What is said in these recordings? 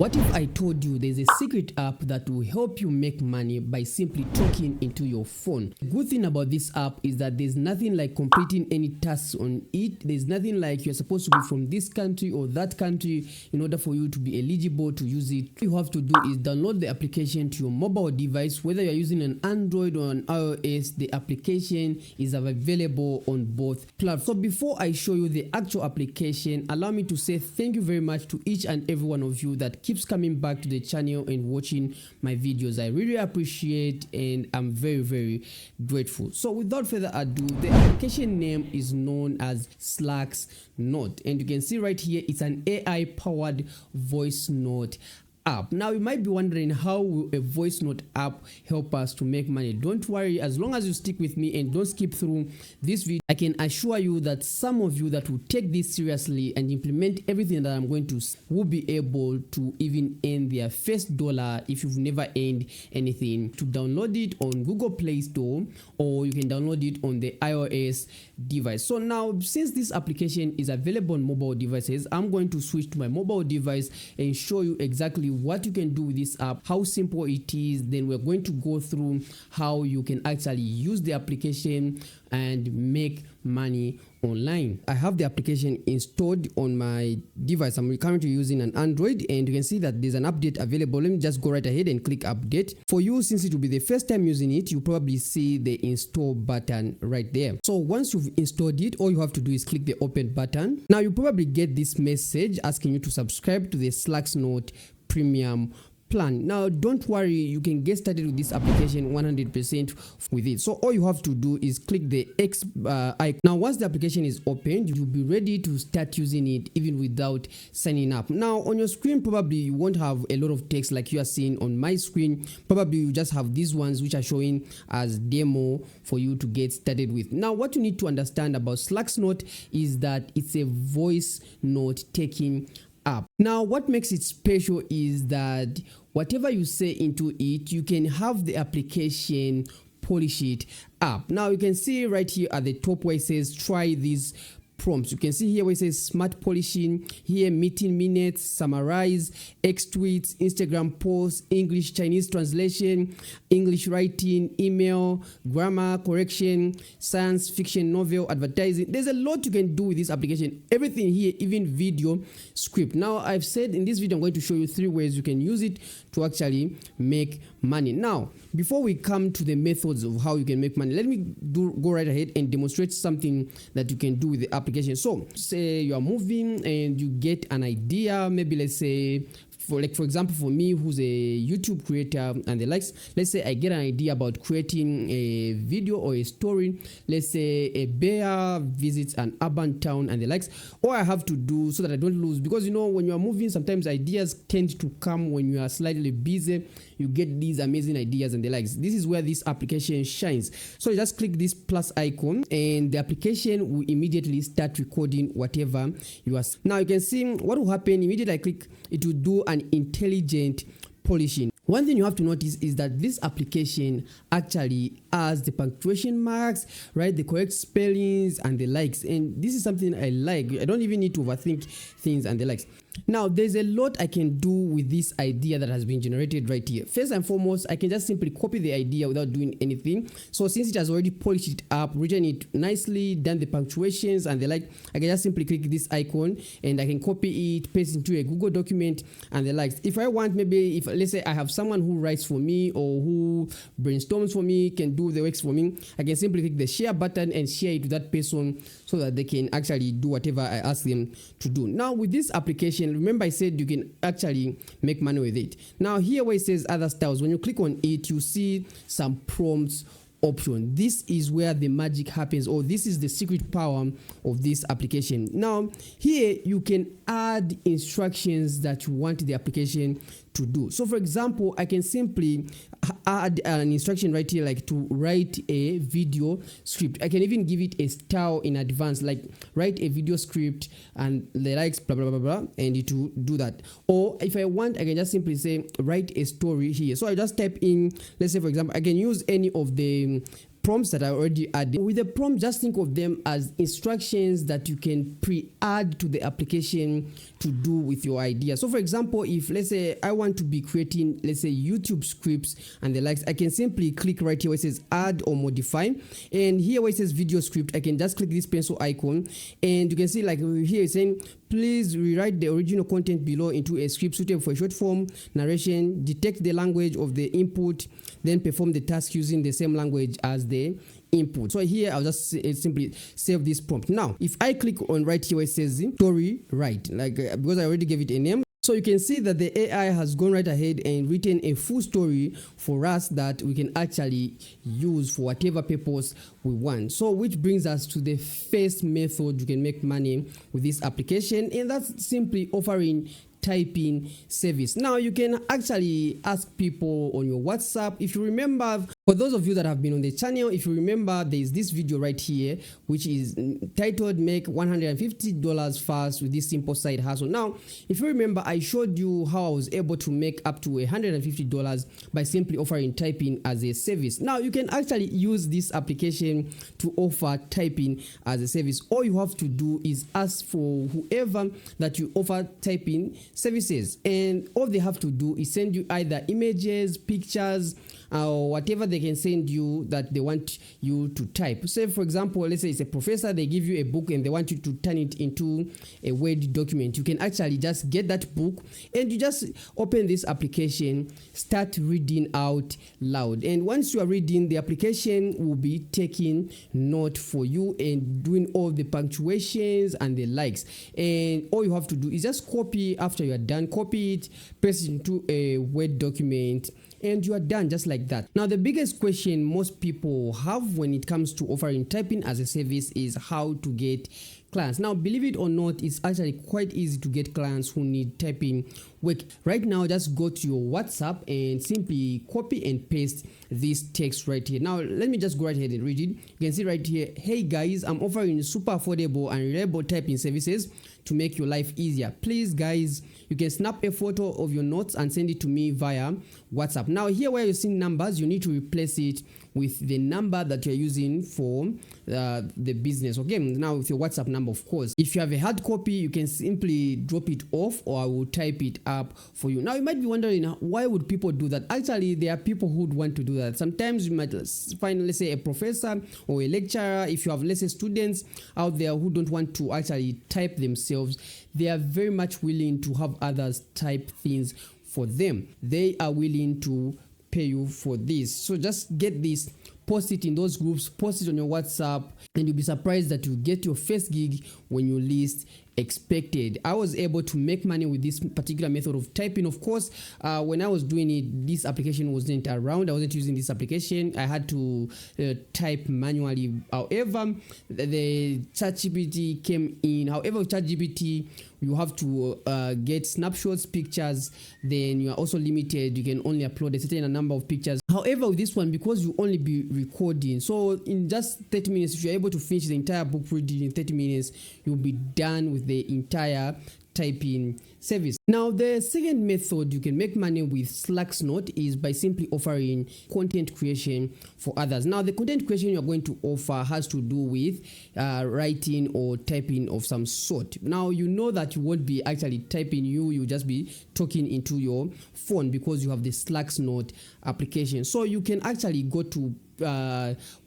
What if I told you there's a secret app that will help you make money by simply talking into your phone? The good thing about this app is that there's nothing like completing any tasks on it. There's nothing like you're supposed to be from this country or that country in order for you to be eligible to use it. What you have to do is download the application to your mobile device. Whether you're using an Android or an iOS, the application is available on both platforms. So before I show you the actual application, allow me to say thank you very much to each and every one of you that keeps coming back to the channel and watching my videos. I really appreciate and I'm very grateful. So without further ado, the application name is known as Slax Note, and you can see right here it's an AI powered voice note app. Now you might be wondering, how will a voice note app help us to make money? Don't worry, as long as you stick with me and don't skip through this video, I can assure you that some of you that will take this seriously and implement everything that I'm going to will be able to even earn their first dollar if you've never earned anything. To download it on Google Play Store, or you can download it on the iOS device. So now, since this application is available on mobile devices, I'm going to switch to my mobile device and show you exactly what you can do with this app, how simple it is. Then we're going to go through how you can actually use the application and make money online. I have the application installed on my device. I'm currently using an Android, and you can see that there's an update available. Let me just go right ahead and click update. For you, since it will be the first time using it, you probably see the install button right there. So once you've installed it, all you have to do is click the open button. Now you probably get this message asking you to subscribe to the Slax Note premium plan. Now don't worry, you can get started with this application 100% with it. So all you have to do is click the X icon. Now once the application is opened, you'll be ready to start using it even without signing up. Now on your screen, probably you won't have a lot of text like you are seeing on my screen. Probably you just have these ones which are showing as demo for you to get started with. Now what you need to understand about Slax Note is that it's a voice note taking app. Now what makes it special is that whatever you say into it, you can have the application polish it up. Now you can see right here at the top where it says try these prompts. You can see here where it says smart polishing, here meeting minutes, summarize, X tweets, Instagram posts, English Chinese translation, English writing, email, grammar correction, science fiction novel, advertising. There's a lot you can do with this application. Everything here, even video script. Now I've said in this video I'm going to show you 3 ways you can use it to actually make money. Now before we come to the methods of how you can make money, let me go right ahead and demonstrate something that you can do with the application. So say you are moving and you get an idea, maybe let's say for example, for me who's a YouTube creator and the likes, let's say I get an idea about creating a video or a story. Let's say a bear visits an urban town and the likes. All I have to do so that I don't lose, because you know when you are moving, sometimes ideas tend to come when you are slightly busy. You get these amazing ideas and the likes. This is where this application shines. So you just click this plus icon and the application will immediately start recording whatever you are. Now you can see what will happen immediately I click. It will do an intelligent polishing. One thing you have to notice is that this application actually has the punctuation marks, right, the correct spellings and the likes, and this is something I like. I don't even need to overthink things and the likes. Now there's a lot I can do with this idea that has been generated right here. First and foremost, I can just simply copy the idea without doing anything. So since it has already polished it up, written it nicely, done the punctuations and the like, I can just simply click this icon and I can copy it, paste into a Google document and the likes. If I want, maybe if let's say I have someone who writes for me or who brainstorms for me, can do the works for me, I can simply click the share button and share it to that person so that they can actually do whatever I ask them to do. Now with this application, remember I said you can actually make money with it. Now here where it says other styles, when you click on it, you see some prompts option. This is where the magic happens, or this is the secret power of this application. Now here you can add instructions that you want the application to do. So for example, I can simply add an instruction right here, like to write a video script. I can even give it a style in advance, like write a video script and the likes, blah blah blah blah, and it will do that. Or if I want, I can just simply say write a story here. So I just type in, let's say for example, I can use any of the prompts that I already added. With the prompt, just think of them as instructions that you can pre-add to the application to do with your idea. So for example, if let's say I want to be creating, let's say YouTube scripts and the likes, I can simply click right here where it says add or modify, and here where it says video script, I can just click this pencil icon, and you can see like here it's saying please rewrite the original content below into a script suitable for short form narration, detect the language of the input, then perform the task using the same language as the input. So here I'll just simply save this prompt. Now if I click on right here where it says story write, like because I already gave it a name, so you can see that the AI has gone right ahead and written a full story for us that we can actually use for whatever purpose we want. So which brings us to the first method you can make money with this application, and that's simply offering typing service. Now you can actually ask people on your WhatsApp. If you remember, for those of you that have been on the channel, if you remember, there is this video right here which is titled make $150 fast with this simple side hustle. Now if you remember, I showed you how I was able to make up to $150 by simply offering typing as a service. Now you can actually use this application to offer typing as a service. All you have to do is ask for whoever that you offer typing services, and all they have to do is send you either images, pictures, or whatever they can send you that they want you to type. Say for example, let's say it's a professor, they give you a book and they want you to turn it into a Word document. You can actually just get that book and you just open this application, start reading out loud, and once you are reading, the application will be taking note for you and doing all the punctuations and the likes, and all you have to do is just copy. After you are done, copy it, paste it into a Word document, and you are done, just like that. Now the biggest question most people have when it comes to offering typing as a service is how to get clients. Now believe it or not, it's actually quite easy to get clients who need typing work. Right now just go to your WhatsApp and simply copy and paste this text right here. Now let me just go right ahead and read it. You can see right here, hey guys, I'm offering super affordable and reliable typing services to make your life easier. Please guys, you can snap a photo of your notes and send it to me via WhatsApp. Now here where you're seeing numbers, you need to replace it with the number that you're using for the business. Okay, now with your WhatsApp number, of course. If you have a hard copy, you can simply drop it off, or I will type it up for you. Now you might be wondering, why would people do that? Actually, there are people who would want to do that. Sometimes you might find, let's say, a professor or a lecturer. If you have, let's say, students out there who don't want to actually type themselves, they are very much willing to have others type things for them. They are willing to pay you for this. So just get this, post it in those groups, post it on your WhatsApp, and you'll be surprised that you get your first gig when you least expected. I was able to make money with this particular method of typing. Of course, when I was doing it, this application wasn't around. I wasn't using this application. I had to type manually. However, the ChatGPT came in. However, with ChatGPT, you have to get snapshots, pictures. Then you are also limited. You can only upload a certain number of pictures. However, with this one, because you only be recording, so in just 30 minutes, if you're able to finish the entire book reading in 30 minutes, you'll be done with the entire typing service. Now the second method you can make money with Slax Note is by simply offering content creation for others. Now the content creation you're going to offer has to do with writing or typing of some sort. Now you know that you won't be actually typing, you'll just be talking into your phone because you have the Slax Note application. So you can actually go to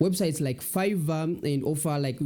websites like Fiverr and offer, like,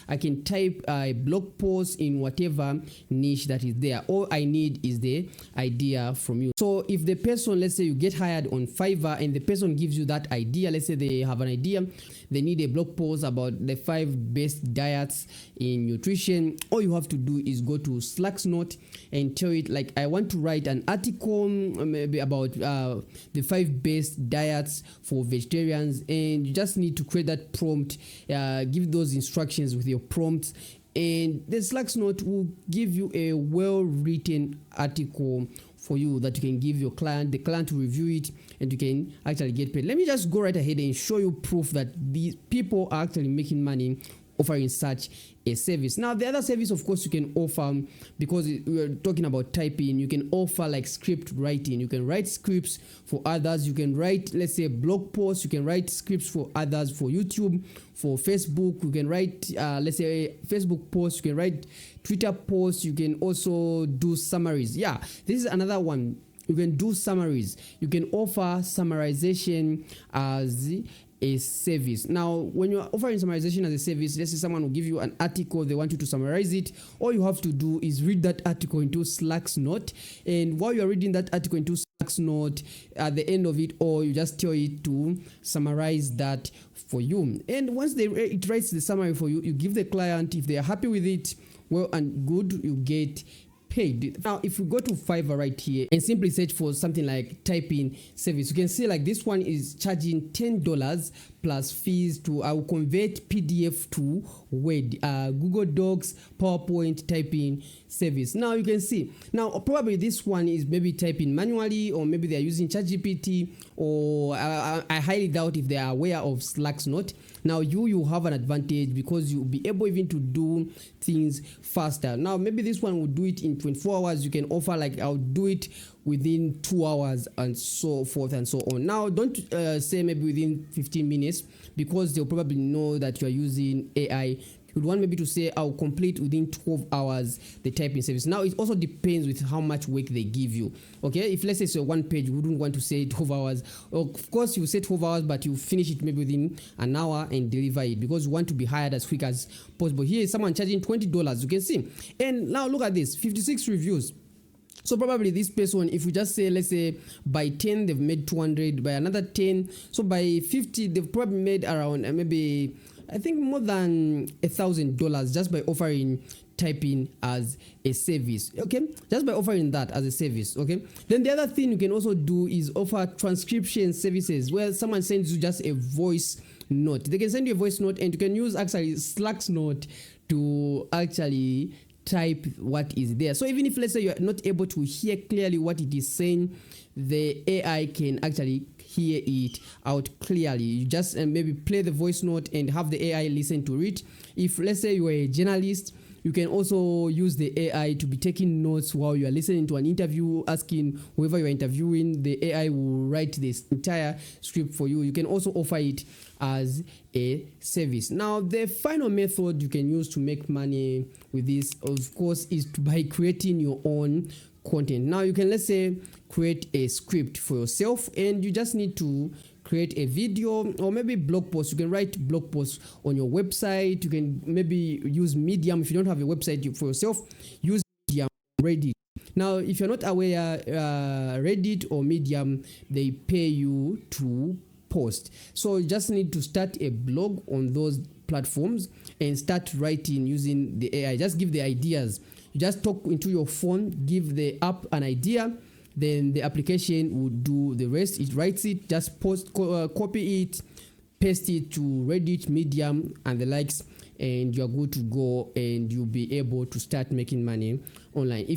I can type a blog post in whatever niche that is there. All I need is the idea from you. So if the person, let's say you get hired on Fiverr and the person gives you that idea, let's say they have an idea, they need a blog post about the 5 best diets in nutrition, all you have to do is go to Slax Note and tell it, like, I want to write an article maybe about the 5 best diets for vegetarians, and you just need to create that prompt, give those instructions with your prompts, and the Slax Note will give you a well-written article for you that you can give your client. The client will review it and you can actually get paid. Let me just go right ahead and show you proof that these people are actually making money offering such a service. Now the other service, of course, you can offer, because we are talking about typing, you can offer like script writing. You can write scripts for others. You can write, let's say, blog posts. You can write scripts for others, for YouTube, for Facebook. You can write let's say Facebook posts. You can write Twitter posts. You can also do summaries. Yeah, this is another one. You can do summaries. You can offer summarization as a service. Now, when you're offering summarization as a service, let's say someone will give you an article, they want you to summarize it. All you have to do is read that article into Slax Note, and while you're reading that article into Slax Note, at the end of it all, you just tell it to summarize that for you. And once it writes the summary for you, you give the client. If they are happy with it, well and good, you get paid. Now, if you go to Fiverr right here and simply search for something like typing service, you can see like this one is charging $10 plus fees to convert PDF to Word, Google Docs, PowerPoint typing service. Now you can see, now probably this one is maybe typing manually, or maybe they are using ChatGPT, or I highly doubt if they are aware of Slax Note. Now you have an advantage because you'll be able even to do things faster. Now maybe this one will do it in 24 hours. You can offer like, I'll do it within 2 hours and so forth and so on. Now don't say maybe within 15 minutes, because they'll probably know that you're using AI. You'd want maybe to say I'll complete within 12 hours the typing service. Now it also depends with how much work they give you. Okay, if let's say it's a one page, you wouldn't want to say 12 hours. Of course you say 12 hours, but you finish it maybe within an hour and deliver it, because you want to be hired as quick as possible. Here is someone charging $20, you can see. And now look at this, 56 reviews. So probably this person, if we just say, let's say by 10 they've made 200, by another 10, so by 50 they've probably made around maybe, I think, more than $1,000 just by offering typing as a service. Okay, just by offering that as a service. Okay, then the other thing you can also do is offer transcription services, where someone sends you just a voice note. They can send you a voice note, and you can use actually Slax Note to actually type what is there. So even if, let's say, you're not able to hear clearly what it is saying, the AI can actually hear it out clearly. You just maybe play the voice note and have the AI listen to it. If, let's say, you're a journalist, you can also use the AI to be taking notes while you are listening to an interview, asking whoever you're interviewing. The AI will write this entire script for you. You can also offer it as a service. Now, the final method you can use to make money with this, of course, is by creating your own content. Now, you can, let's say, create a script for yourself, and you just need to create a video or maybe blog post. You can write blog posts on your website. You can maybe use Medium. If you don't have a website for yourself, use Medium, Reddit. Now, if you're not aware, Reddit or Medium, they pay you to post. So you just need to start a blog on those platforms and start writing using the AI. Just give the ideas. You just talk into your phone, give the app an idea, then the application will do the rest. It writes it, just copy it, paste it to Reddit, Medium, and the likes, and you're good to go, and you'll be able to start making money online.